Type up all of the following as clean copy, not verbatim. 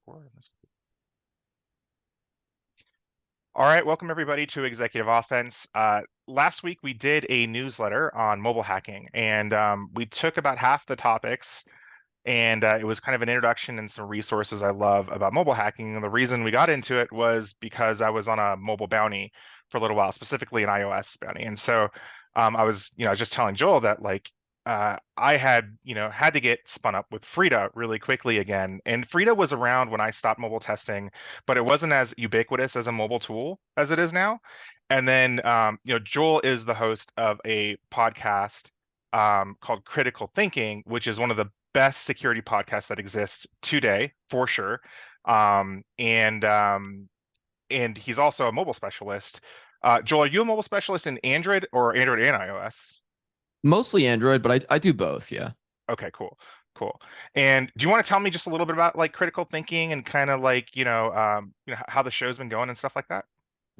Record. All right, welcome everybody to Executive Offense. Last week we did a newsletter on mobile hacking, and we took about half the topics, and it was kind of an introduction and some resources I love about mobile hacking. And the reason we got into it was because I was on a mobile bounty for a little while, specifically an iOS bounty. And so I was just telling Joel that I had to get spun up with Frida really quickly again. And Frida was around when I stopped mobile testing, but it wasn't as ubiquitous as a mobile tool as it is now. And then, Joel is the host of a podcast called Critical Thinking, which is one of the best security podcasts that exists today, for sure. Um, and um, and he's also a mobile specialist. Joel, are you a mobile specialist in Android or Android and iOS? Mostly Android, but I do both. Yeah. Okay, cool, cool. And do you want to tell me just a little bit about like critical thinking and kind of how the show's been going and stuff like that?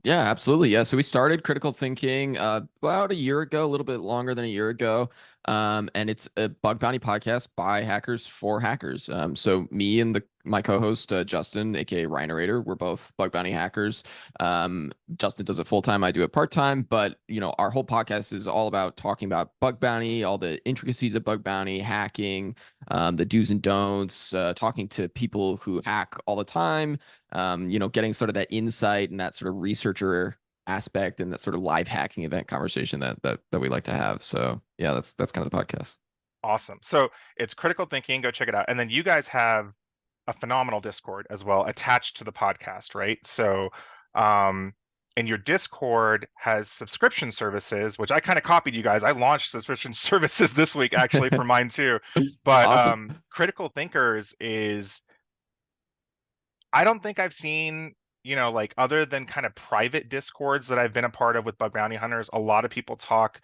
Yeah, absolutely. Yeah. So we started Critical Thinking about a year ago, a little bit longer than a year ago. And it's a bug bounty podcast by hackers for hackers. So me and my co-host Justin, aka Rhinerator, we're both bug bounty hackers. Justin does it full time, I do it part time. But our whole podcast is all about talking about bug bounty, all the intricacies of bug bounty, hacking, the do's and don'ts, talking to people who hack all the time, getting sort of that insight and that sort of researcher aspect and that sort of live hacking event conversation that we like to have. So yeah, that's kind of the podcast. Awesome. So it's critical thinking. Go check it out. And then you guys have a phenomenal Discord as well attached to the podcast, right? So, um, and your Discord has subscription services, which I kind of copied you guys. I launched subscription services this week actually for mine too. But Awesome. Critical Thinkers is, I don't think I've seen, like other than kind of private Discords that I've been a part of with bug bounty hunters, a lot of people talk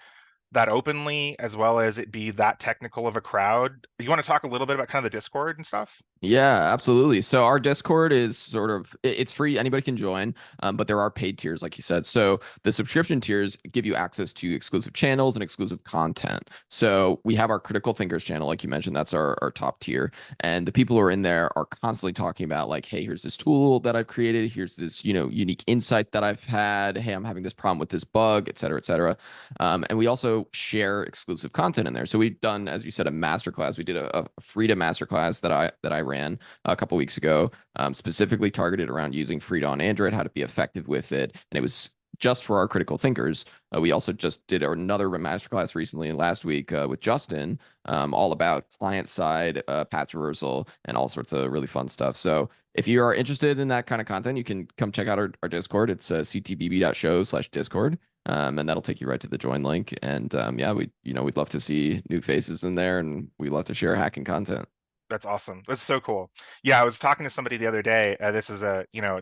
that openly as well as it be that technical of a crowd. You want to talk a little bit about kind of the Discord and stuff? Yeah, absolutely. So our Discord is sort of it's free, anybody can join, but there are paid tiers, like you said. So the subscription tiers give you access to exclusive channels and exclusive content. So we have our Critical Thinkers channel, like you mentioned, that's our top tier. And the people who are in there are constantly talking about like, hey, here's this tool that I've created, here's this, unique insight that I've had. Hey, I'm having this problem with this bug, et cetera, et cetera. And we also share exclusive content in there. So we've done, as you said, a masterclass. We did a Frida masterclass that I ran a couple weeks ago, specifically targeted around using Frida on Android, how to be effective with it, and it was just for our critical thinkers. We also just did another masterclass recently last week with Justin, all about client side path reversal and all sorts of really fun stuff. So if you are interested in that kind of content, you can come check out our Discord. It's ctbb.show/discord. And that'll take you right to the join link. And yeah, we'd love to see new faces in there, and we love to share hacking content. That's awesome. That's so cool. Yeah, I was talking to somebody the other day. This is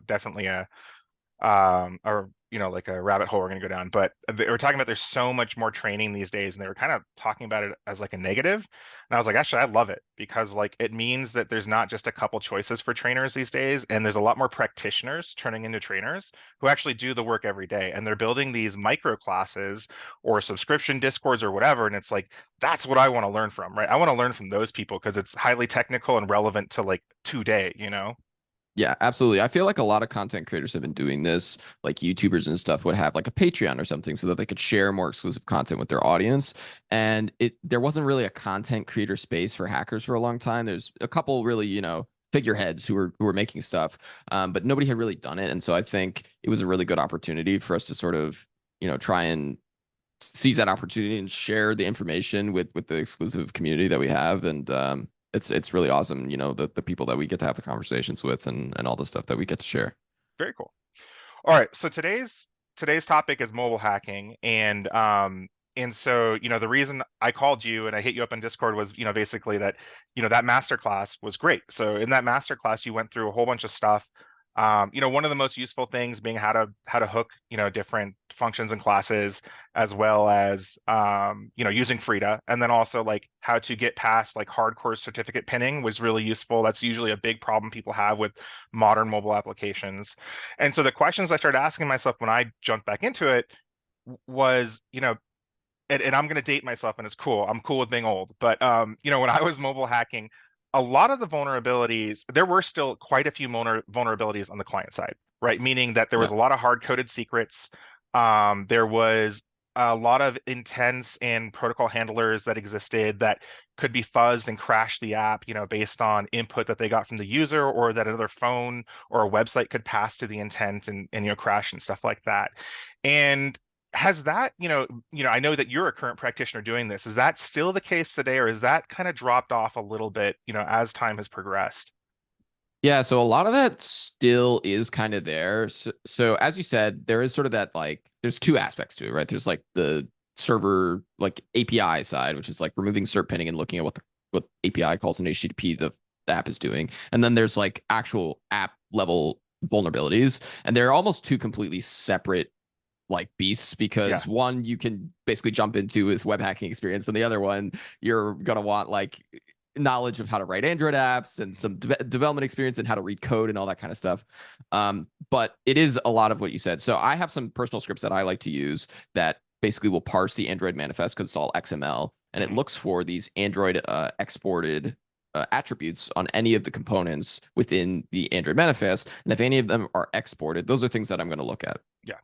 definitely or like a rabbit hole we're going to go down, but they were talking about there's so much more training these days, and they were kind of talking about it as like a negative. And I was like, actually I love it, because like it means that there's not just a couple choices for trainers these days, and there's a lot more practitioners turning into trainers who actually do the work every day, and they're building these micro classes or subscription discords or whatever. And it's like, that's what I want to learn from, right? I want to learn from those people because it's highly technical and relevant to like today. Yeah, absolutely. I feel like a lot of content creators have been doing this, like YouTubers and stuff would have like a Patreon or something so that they could share more exclusive content with their audience. And there wasn't really a content creator space for hackers for a long time. There's a couple really, figureheads who were making stuff, but nobody had really done it. And so I think it was a really good opportunity for us to sort of, try and seize that opportunity and share the information with the exclusive community that we have. And it's really awesome, the people that we get to have the conversations with and all the stuff that we get to share. Very cool. All right, so today's topic is mobile hacking, and so the reason I called you and I hit you up on Discord was basically that that masterclass was great. So in that masterclass you went through a whole bunch of stuff. One of the most useful things being how to hook different functions and classes, as well as using Frida, and then also like how to get past like hardcore certificate pinning was really useful. That's usually a big problem people have with modern mobile applications. And so the questions I started asking myself when I jumped back into it was, and I'm going to date myself, and it's cool. I'm cool with being old, but when I was mobile hacking, a lot of the vulnerabilities, there were still quite a few vulnerabilities on the client side, right? Meaning that there Yeah. was a lot of hard-coded secrets. There was a lot of intents and protocol handlers that existed that could be fuzzed and crash the app, based on input that they got from the user, or that another phone or a website could pass to the intent and crash and stuff like that. And has that, I know that you're a current practitioner doing this. Is that still the case today, or is that kind of dropped off a little bit, as time has progressed? Yeah, so a lot of that still is kind of there. So as you said, there is sort of that like there's two aspects to it, right? There's like the server like API side, which is like removing SERP pinning and looking at what API calls in HTTP the app is doing. And then there's like actual app level vulnerabilities, and they're almost two completely separate like beasts because Yeah. one you can basically jump into with web hacking experience, and the other one you're gonna want like knowledge of how to write Android apps and some development experience and how to read code and all that kind of stuff. But it is a lot of what you said. So I have some personal scripts that I like to use that basically will parse the Android manifest because it's all XML, and it Hmm. looks for these Android exported attributes on any of the components within the Android manifest. And if any of them are exported, those are things that I'm going to look at. Yeah.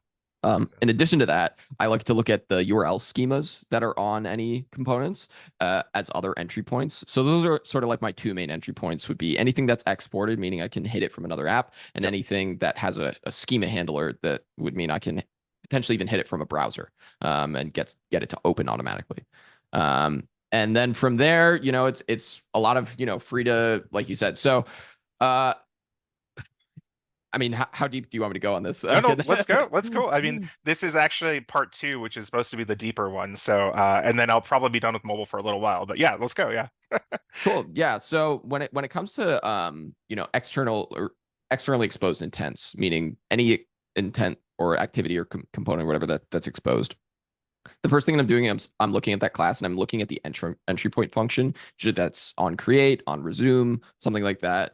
In addition to that, I like to look at the URL schemas that are on any components as other entry points. So those are sort of like my two main entry points would be anything that's exported, meaning I can hit it from another app, and Yep. anything that has a schema handler that would mean I can potentially even hit it from a browser and get it to open automatically. And then from there, it's a lot of free to like you said. So uh, I mean, how deep do you want me to go on this? No, no, let's go. Let's go. I mean, this is actually part two, which is supposed to be the deeper one. So, and then I'll probably be done with mobile for a little while. But yeah, let's go. Yeah. Cool. Yeah. So when it comes to external or externally exposed intents, meaning any intent or activity or component or whatever that's exposed, the first thing that I'm doing is I'm looking at that class and I'm looking at the entry point function. Usually that's on create, on resume, something like that.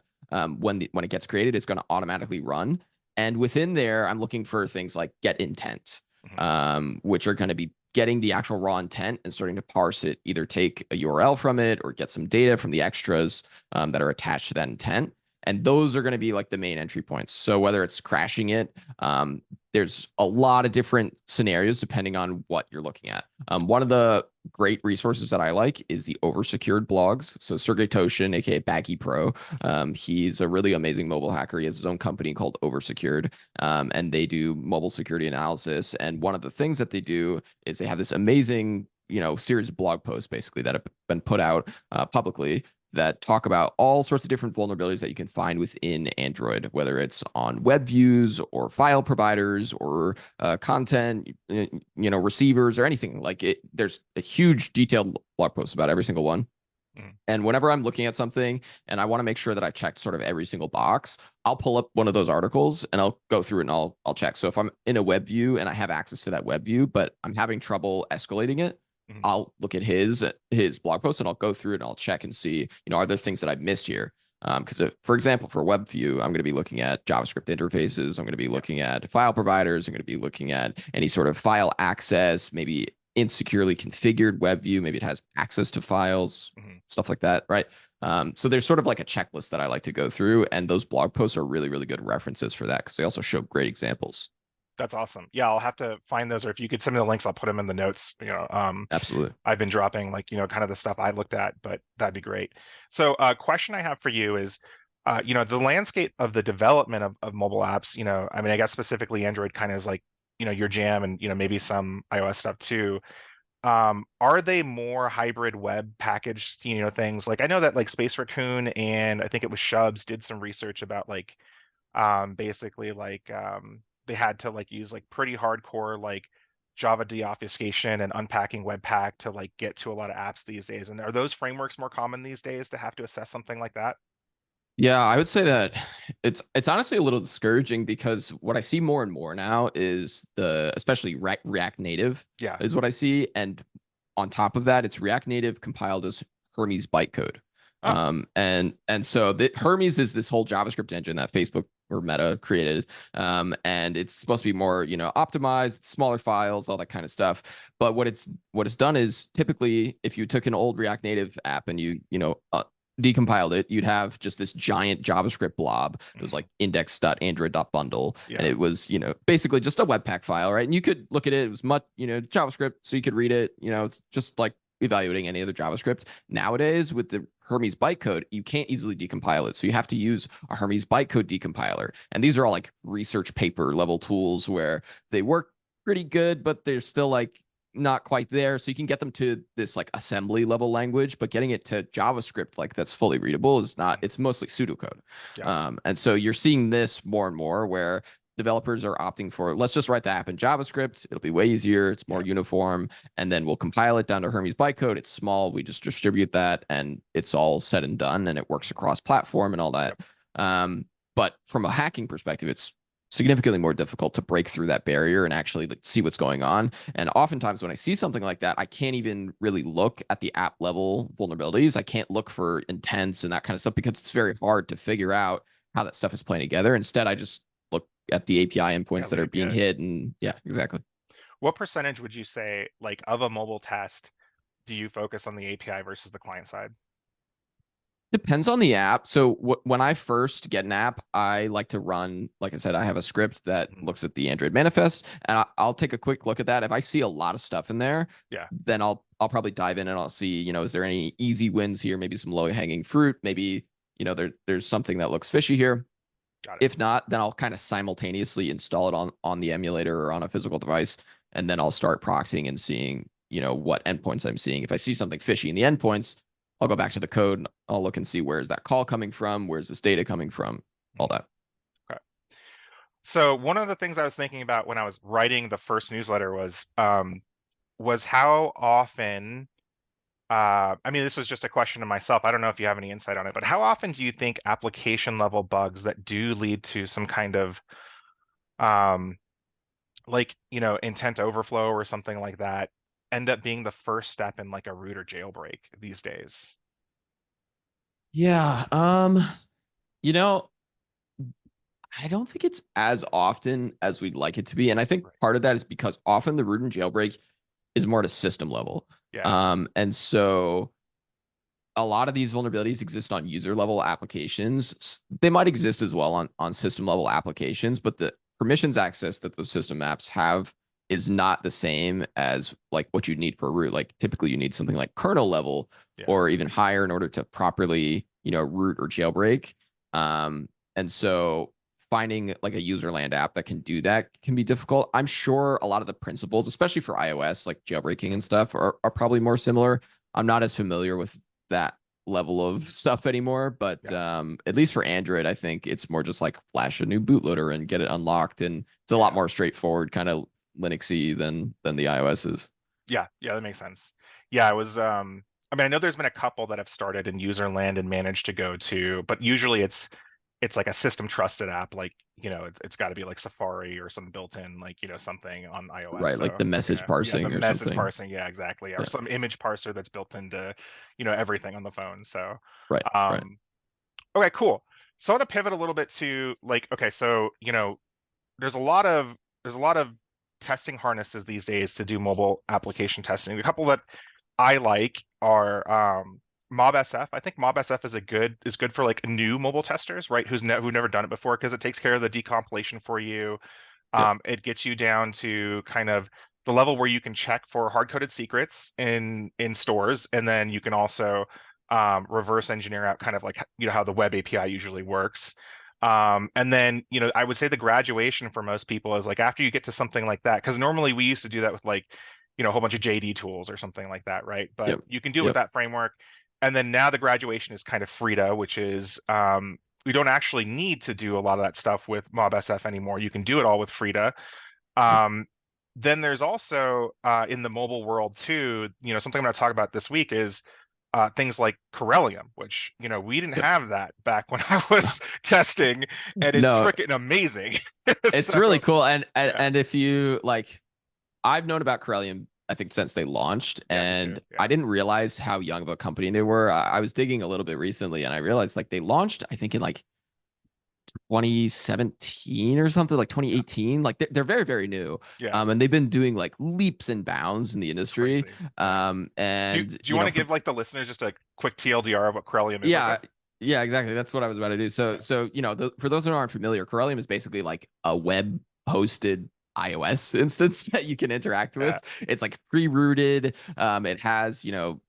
When it gets created, it's going to automatically run. And within there, I'm looking for things like get intent, Mhm. which are going to be getting the actual raw intent and starting to parse it, either take a URL from it or get some data from the extras that are attached to that intent. And those are going to be like the main entry points. So whether it's crashing it, there's a lot of different scenarios depending on what you're looking at. One of the great resources that I like is the oversecured blogs. So Sergey Toshin, aka Baggy Pro, he's a really amazing mobile hacker. He has his own company called Oversecured, and they do mobile security analysis. And one of the things that they do is they have this amazing, series of blog posts basically that have been put out publicly that talk about all sorts of different vulnerabilities that you can find within Android, whether it's on web views or file providers or content, receivers or anything like it. There's a huge detailed blog post about every single one. Mhm. And whenever I'm looking at something and I want to make sure that I checked sort of every single box, I'll pull up one of those articles and I'll go through it and I'll check. So if I'm in a web view and I have access to that web view, but I'm having trouble escalating it, Mhm. I'll look at his blog post and I'll go through it and I'll check and see, are there things that I've missed here? Because for example, for web view, I'm going to be looking at JavaScript interfaces. I'm going to be Yeah. looking at file providers. I'm going to be looking at any sort of file access, maybe insecurely configured web view. Maybe it has access to files, Mhm. stuff like that, right? So there's sort of like a checklist that I like to go through, and those blog posts are really, really good references for that because they also show great examples. That's awesome. Yeah, I'll have to find those, or if you could send me the links, I'll put them in the notes. Absolutely. I've been dropping like, kind of the stuff I looked at, but that'd be great. So, question I have for you is, the landscape of the development of mobile apps, I mean, I guess specifically Android kind of is like, your jam, and, maybe some iOS stuff too. Are they more hybrid web packaged, things? Like I know that like Space Raccoon and I think it was Shubs did some research about like basically like they had to like use like pretty hardcore like Java deobfuscation and unpacking Webpack to like get to a lot of apps these days. And are those frameworks more common these days to have to assess something like that? Yeah, I would say that it's honestly a little discouraging because what I see more and more now is especially React Native Yeah. is what I see, and on top of that, it's React Native compiled as Hermes bytecode. Oh. And so the Hermes is this whole JavaScript engine that Facebook or Meta created, and it's supposed to be more optimized, smaller files, all that kind of stuff. But what it's done is typically if you took an old React Native app and you decompiled it, you'd have just this giant JavaScript blob. It was Mhm. like index.android.bundle. And Yeah. it was, basically just a Webpack file, right? And you could look at it. It was much, JavaScript. So you could read it. It's just like evaluating any other JavaScript. Nowadays, with the Hermes bytecode, you can't easily decompile it. So you have to use a Hermes bytecode decompiler. And these are all like research paper level tools where they work pretty good, but they're still like not quite there. So you can get them to this like assembly level language, but getting it to JavaScript like that's fully readable is not, Mhm. it's mostly pseudocode. Yeah. And so you're seeing this more and more where developers are opting for, let's just write the app in JavaScript. It'll be way easier. It's more Yeah. uniform. And then we'll compile it down to Hermes bytecode. It's small. We just distribute that and it's all said and done and it works across platform and all that. Yep. But from a hacking perspective, it's significantly more difficult to break through that barrier and actually like, see what's going on. And oftentimes when I see something like that, I can't even really look at the app level vulnerabilities. I can't look for intents and that kind of stuff because it's very hard to figure out how that stuff is playing together. Instead, I just look at the API Yeah. endpoints that The are being API. hit. And yeah, Yeah. exactly. What percentage would you say, like, of a mobile test, do you focus on the API versus the client side? Depends on the app. So when I first get an app, I like to run, like I said, I have a script that Mhm. looks at the Android manifest, and I'll take a quick look at that. If I see a lot of stuff in there, Yeah. then I'll probably dive in and I'll see, is there any easy wins here? Maybe some low hanging fruit. Maybe there's something that looks fishy here. Got it. If not, then I'll kind of simultaneously install it on the emulator or on a physical device, and then I'll start proxying and seeing what endpoints I'm seeing. If I see something fishy in the endpoints, I'll go back to the code and I'll look and see where's that call coming from, where's this data coming from, all Mhm. that. Okay. So one of the things I was thinking about when I was writing the first newsletter was how often I mean, this was just a question to myself. I don't know if you have any insight on it, but how often do you think application level bugs that do lead to some kind of um, like, intent overflow or something like that end up being the first step in like a root or jailbreak these days? Yeah. You know, I don't think it's as often as we'd like it to be. And I think Right. part of that is because often the root and jailbreak is more at a system level. Yeah. And so a lot of these vulnerabilities exist on user level applications. They might exist as well on system level applications, but the permissions access that those system apps have is not the same as like what you need for a root. Like typically you need something like kernel level Yeah. or even higher in order to properly, root or jailbreak. And so finding like a user land app that can do that can be difficult. I'm sure a lot of the principles, especially for iOS, like jailbreaking and stuff, are probably more similar. I'm not as familiar with that level of stuff anymore. But Yeah. at least for Android, I think it's more just like flash a new bootloader and get it unlocked, and it's a lot Yeah. more straightforward, kind of Linuxy than the iOS is. Yeah. Yeah. That makes sense. Yeah. It was, I mean, I know there's been a couple that have started in user land and managed to go to, but usually it's like a system trusted app, like, it's got to be like Safari or some built-in, like, something on iOS. Right, like So the message yeah, the parsing or message something. parsing, yeah, exactly, or Yeah, some image parser that's built into, everything on the phone. So, right, right. um, okay, cool. So I want to pivot a little bit to like, okay, so there's a lot of there's a lot of testing harnesses these days to do mobile application testing. A couple that I like are MobSF. I think MobSF is good for like new mobile testers, right? Who've never done it before because it takes care of the decompilation for you. Yep, It gets you down to kind of the level where you can check for hard-coded secrets in stores, and then you can also reverse engineer out kind of like how the web API usually works. And then I would say the graduation for most people is like after you get to something like that, because normally we used to do that with like a whole bunch of JD tools or something like that, right? But yep, you can do it with yep. that framework. And then now the graduation is kind of Frida, which is we don't actually need to do a lot of that stuff with MobSF anymore. You can do it all with Frida. Yep. Um, then there's also in the mobile world too, something I'm going to talk about this week is things like Corellium, which we didn't Yep. have that back when I was testing, and it's No, freaking amazing. it's So really cool. And, and yeah, and if you like, I've known about Corellium, I think, since they launched, yeah, me too. and I Yeah, didn't realize how young of a company they were. I was digging a little bit recently, and I realized like they launched, I think, in like 2017 or something, like yeah, 2018. Like they're very, very new. yeah. And they've been doing like leaps and bounds in the It's industry. crazy. Yeah. Do And you want to give like the listeners just quick TLDR of what Corellium is real Yeah, quick? yeah, exactly. That's what I was about to do. So, Yeah. for those who aren't familiar, Corellium is basically like a web hosted iOS instance that you can interact Yeah. with. It's like pre-rooted. It has,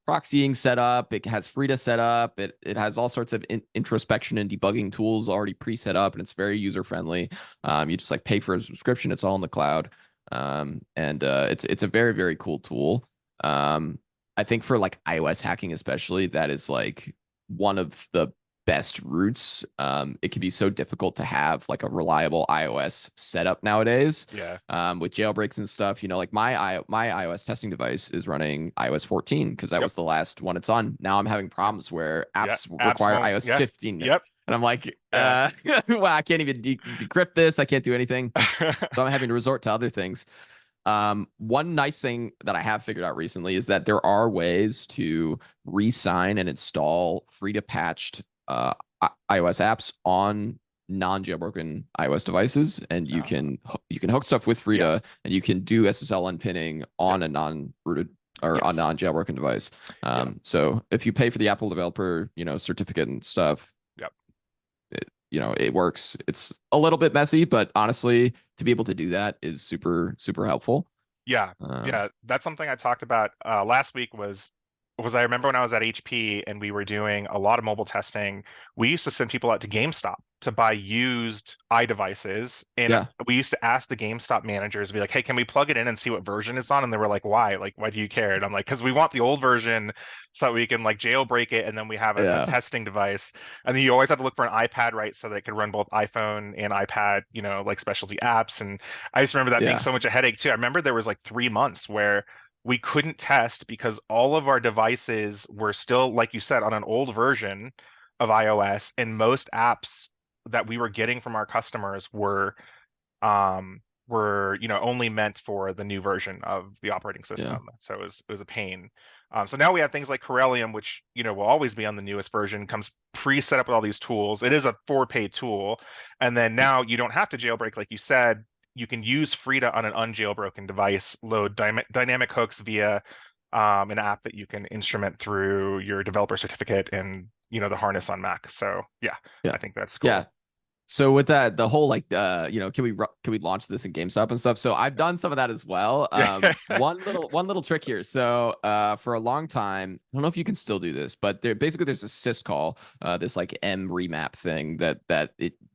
proxying set up. It has Frida set up. It has all sorts of introspection and debugging tools already pre-set up, and it's very user friendly. You just like pay for a subscription. It's all in the cloud. And it's a very, very cool tool. I think for like iOS hacking especially, that is like one of the best routes. It can be so difficult to have like a reliable iOS setup nowadays, Yeah. with jailbreaks and stuff. Like my iOS testing device is running iOS 14 because that Yep. was the last one it's on. Now I'm having Yep. problems where Yeah. apps Apps require won't. iOS Yeah. 15, and Yep. I'm like, Yeah. well, I can't even decrypt this. I can't do anything, so I'm having to resort to other things. One nice thing that I have figured out recently is that there are ways to re-sign and install free to patched iOS apps on non-jailbroken iOS devices, and you can hook stuff with Yeah. Frida, and you can do SSL unpinning Yep. on a non-rooted or a Yes. non-jailbroken device. Yep. So if you pay for the Apple developer, certificate and stuff, Yep. it works. It's a little bit messy, but honestly, to be able to do that is super, super helpful. Yeah, Um, yeah, that's something I talked about last week was I remember when I was at HP and we were doing a lot of mobile testing, we used to send people out to GameStop to buy used iDevices, and yeah, we used to ask the GameStop managers, be like, "Hey, can we plug it in and see what version it's on?" And they were like, "Why? Like, why do you care?" And I'm like, "Because we want the old version so that we can like jailbreak it, and then we have a yeah, testing device." And then you always have to look for an iPad, right, so that it could run both iPhone and iPad, like specialty apps. And I just remember that being yeah, so much a headache too. I remember there was like 3 months where we couldn't test because all of our devices were still, like you said, on an old version of iOS, and most apps that we were getting from our customers were only meant for the new version of the operating yeah, system. So it was a pain. So now we have things like Corellium, which will always be on the newest version, comes pre-set up with all these tools. It is a for-pay tool, and then now you don't have to jailbreak, like you said. You can use Frida on an unjailbroken device, load dynamic hooks via an app that you can instrument through your developer certificate and the harness on Mac. So yeah, yeah, I think that's yeah. cool. So with that, the whole like can we launch this in GameStop and stuff? So I've done some of that as well. Yeah. One little trick here. So for a long time, I don't know if you can still do this, but there's a syscall, this like M remap thing that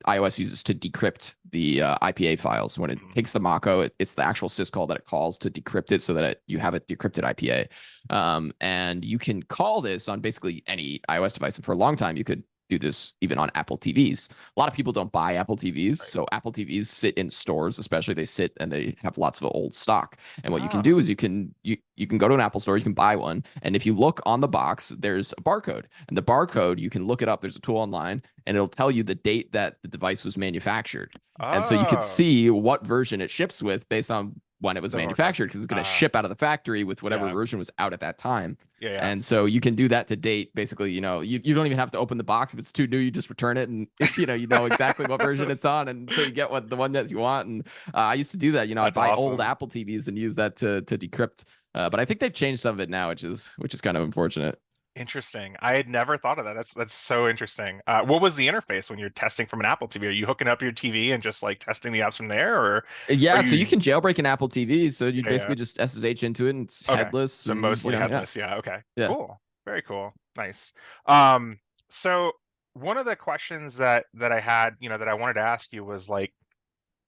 iOS uses to decrypt the IPA files. When it takes the Mako, it's the actual syscall that it calls to decrypt it so that you have a decrypted IPA. And you can call this on basically any iOS device. And for a long time, you could do this even on Apple TVs. A lot of people don't buy Apple TVs, Right. so Apple TVs sit in stores, especially they sit and they have lots of old stock. And what you can Ah. do is you can go to an Apple store, you can buy one, and if you look on the box, there's a barcode. And the barcode, you can look it up. There's a tool online, and it'll tell you the date that the device was manufactured. And so you could Oh, see what version it ships with based on when it was the barcode. manufactured, because it's going to Ah, ship out of the factory with whatever yeah, version was out at that time. yeah, yeah. And so you can do that to date. Basically, you don't even have to open the box. If it's too new, you just return it, and you know exactly what version it's on until you get the one that you want. And I used to do that. I'd That's buy old awesome. Apple TVs and use that to decrypt. But I think they've changed some of it now, which is kind of unfortunate. Interesting. I had never thought of that. That's so interesting. What was the interface when you're testing from an Apple TV? Are you hooking up your TV and just like testing the apps from there, or are Yeah, so you you? can jailbreak an Apple TV. So you Yeah, yeah. basically just SSH into it, and it's Okay. headless, So and mostly yeah, headless. Yeah. Okay. yeah. Cool. Very cool. Nice. Um, so one of the questions that I had, that I wanted to ask you was like,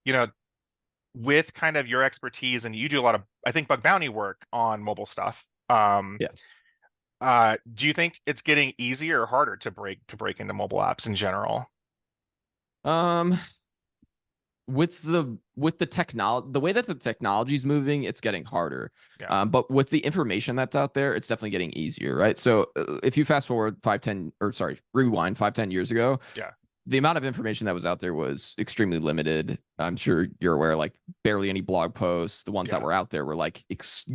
you know, with kind of your expertise, and you do a lot of, I think, bug bounty work on mobile stuff. Yeah. Do you think it's getting easier or harder to break into mobile apps in general? Um, with the technology, the way that the technology is moving, it's getting harder. Yeah. But with the information that's out there, it's definitely getting easier, right? So if you fast forward 5, 10, or sorry, rewind 5, 10 years ago, Yeah. the amount of information that was out there was extremely limited. I'm sure you're aware, like barely any blog posts. The ones that Yeah. were out there were like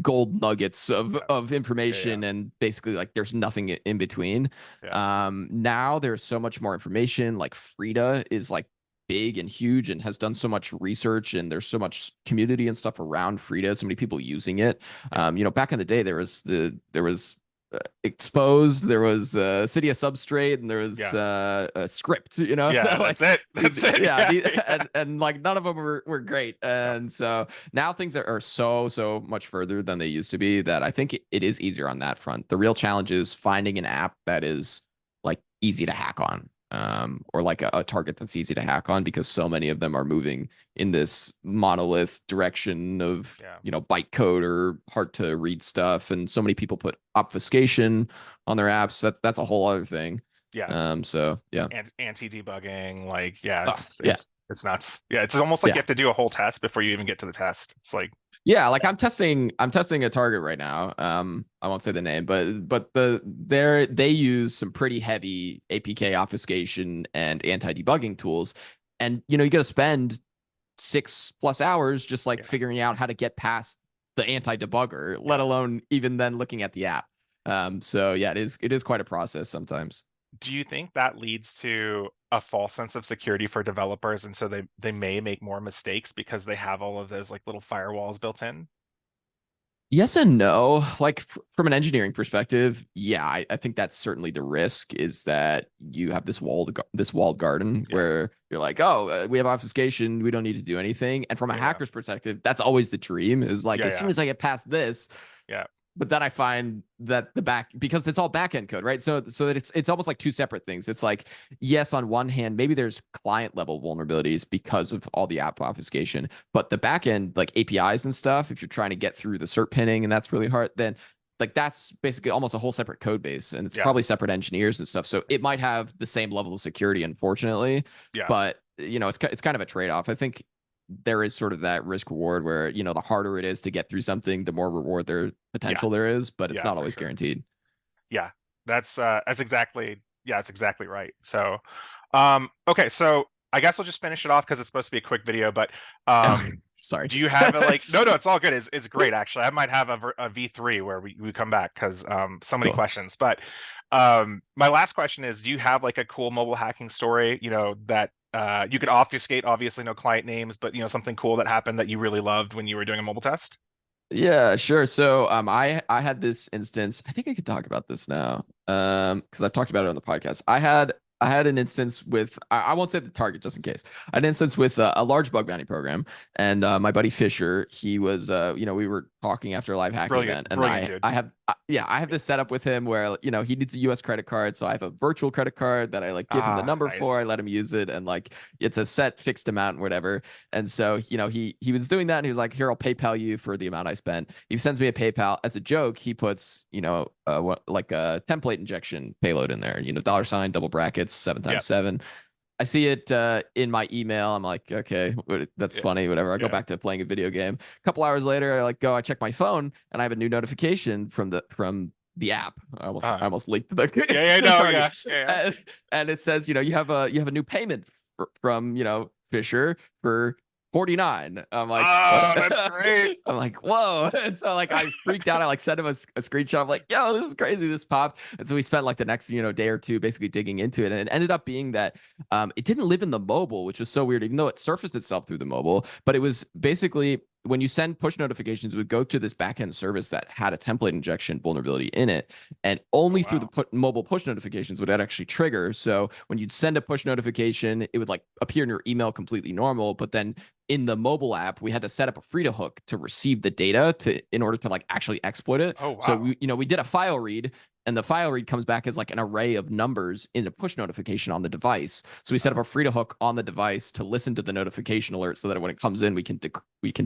gold nuggets of Yeah. of Yeah. Yeah. information, and basically like there's nothing in between. Yeah. Now there's so much more information. Like Frida is like big and huge and has done so much research, and there's so much community and stuff around Frida. So many people using it. Yeah. Back in the day, there was exposed, there was Cydia substrate, and there was Yeah. a script, you know. So Yeah, that's like, it. That's it. yeah, Yeah. Yeah. and like none of them were great. No. And so now things are so much further than they used to be that I think it is easier on that front. The real challenge is finding an app that is like easy to hack on. Or like a target that's easy to hack on because so many of them are moving in this monolith direction of, Yeah. bytecode or hard to read stuff, and so many people put obfuscation on their apps. That's a whole other thing. Yeah. So yeah. And anti-debugging, like, yeah, Oh, yeah. it's nuts. Yeah, it's almost like you Yeah. have to do a whole test before you even get to the test. It's like, Yeah, like I'm testing a target right now. I won't say the name, but they use some pretty heavy APK obfuscation and anti-debugging tools. And you got to spend 6+ hours just like yeah. figuring out how to get past the anti-debugger, let Yeah. alone even then looking at the app. So yeah, it is quite a process sometimes. Do you think that leads to a false sense of security for developers, and so they may make more mistakes because they have all of those like little firewalls built in? Yes and no. Like from an engineering perspective, yeah, I think that's certainly the risk is that you have this walled garden Yeah. where you're like, oh, we have obfuscation, we don't need to do anything. And from a Yeah. Yeah. hacker's perspective, that's always the dream is like Yeah. as soon Yeah. as I get past this, Yeah. but then I find that because it's all backend code, right? So that it's almost like two separate things. It's like, yes, on one hand, maybe there's client level vulnerabilities because of all the app obfuscation, but the backend like APIs and stuff, if you're trying to get through the cert pinning and that's really hard, then like that's basically almost a whole separate code base and it's Yeah. probably separate engineers and stuff. So it might have the same level of security, unfortunately, Yeah. but it's kind of a trade-off. I think there is sort of that risk reward where the harder it is to get through something, the more reward there Yeah. potential there is, but it's Yeah, not for always sure. guaranteed. Yeah. That's exactly, yeah, that's exactly right. So okay, so I guess we'll just finish it off because it's supposed to be a quick video, but Oh, um sorry. do you have a like no, it's all good. It's great actually. I might have a V3 where we come back because so many Cool. questions. But my last question is, do you have like a cool mobile hacking story, that you could obfuscate, obviously no client names, but something cool that happened that you really loved when you were doing a mobile test? Yeah, sure. So I had this instance. I think I could talk about this now. Because I've talked about it on the podcast. I had an instance with I won't say the target just in case. I had an instance with a large bug bounty program, and my buddy Fisher, he was we were talking after a live hacking Brilliant, event, and brilliant dude. I have this set up with him where he needs a US credit card, so I have a virtual credit card that I like give him the Ah, number for, I nice. let him use it, and like it's a set fixed amount, whatever. And so, he was doing that and he was like, here, I'll PayPal you for the amount I spent. He sends me a PayPal as a joke. He puts, like a template injection payload in there, $ double brackets, seven Yep. times seven. I see it in my email. I'm like, okay, that's Yeah. funny, whatever. I go Yeah. back to playing a video game. A couple hours later, I check my phone and I have a new notification from the app. I almost Uh, I almost leaked the, yeah, yeah, the no, target. yeah, yeah, And it says, you have a new payment from Fisher for 49. I'm like, what? oh, that's great. I'm like, whoa. And so like I freaked out. I like sent him a screenshot. I'm like, yo, this is crazy. This popped. And so we spent like the next, day or two basically digging into it. And it ended up being that it didn't live in the mobile, which was so weird, even though it surfaced itself through the mobile. But it was basically when you send push notifications, it would go to this backend service that had a template injection vulnerability in it. And Oh, only through the wow. mobile push notifications would that actually trigger. So when you'd send a push notification, it would like appear in your email completely normal. But then in the mobile app, we had to set up a Frida hook to receive the data in order to like actually exploit it. Oh, So wow. we did a file read, and the file read comes back as like an array of numbers in a push notification on the device. So we set up a Frida hook on the device to listen to the notification alert so that when it comes in, we can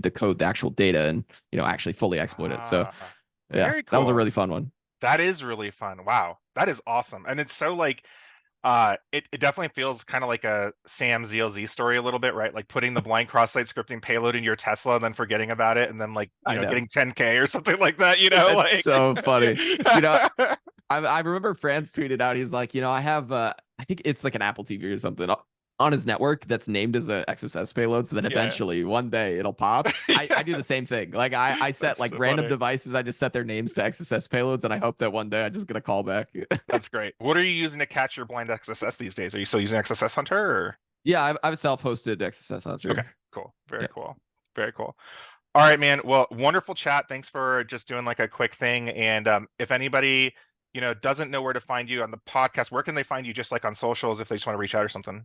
decode the actual data and actually fully exploit it. So Ah, yeah, very that was a cool. really fun one. That is really fun. Wow. That is awesome. And it's so like it definitely feels kind of like a Sam ZLZ story a little bit, right? Like putting the blind cross-site scripting payload in your Tesla and then forgetting about it and then like, I know. getting 10K or something like that, It's like so funny. You know, yeah. I remember Franz tweeted out, he's like, I have I think it's like an Apple TV or something on his network that's named as a XSS payload, so that Yeah. eventually one day it'll pop. I do Yeah. the same thing. Like I set That's like so random funny. devices, I just set their names to XSS payloads, and I hope that one day I just get a call back. That's great. What are you using to catch your blind XSS these days? Are you still using XSS Hunter or? Yeah, I've self-hosted XSS Okay, launcher. cool. Very Yeah. cool. Very cool. All right, man. Well, wonderful chat. Thanks for just doing like a quick thing. And if anybody doesn't know where to find you on the podcast, where can they find you just like on socials if they just want to reach out or something?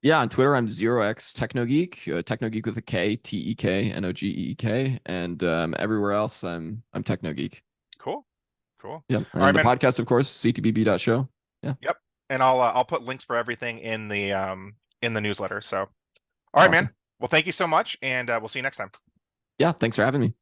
Yeah, on Twitter I'm 0x Technogeek with a K, TEKNOGEEK, and everywhere else I'm Technogeek. Cool. Cool. Yep, All right, and the man. podcast, of course, CTBB.show. Yeah, Yep. And I'll put links for everything in the newsletter. So, all right, man. awesome. Well, thank you so much, and we'll see you next time. Yeah, thanks for having me.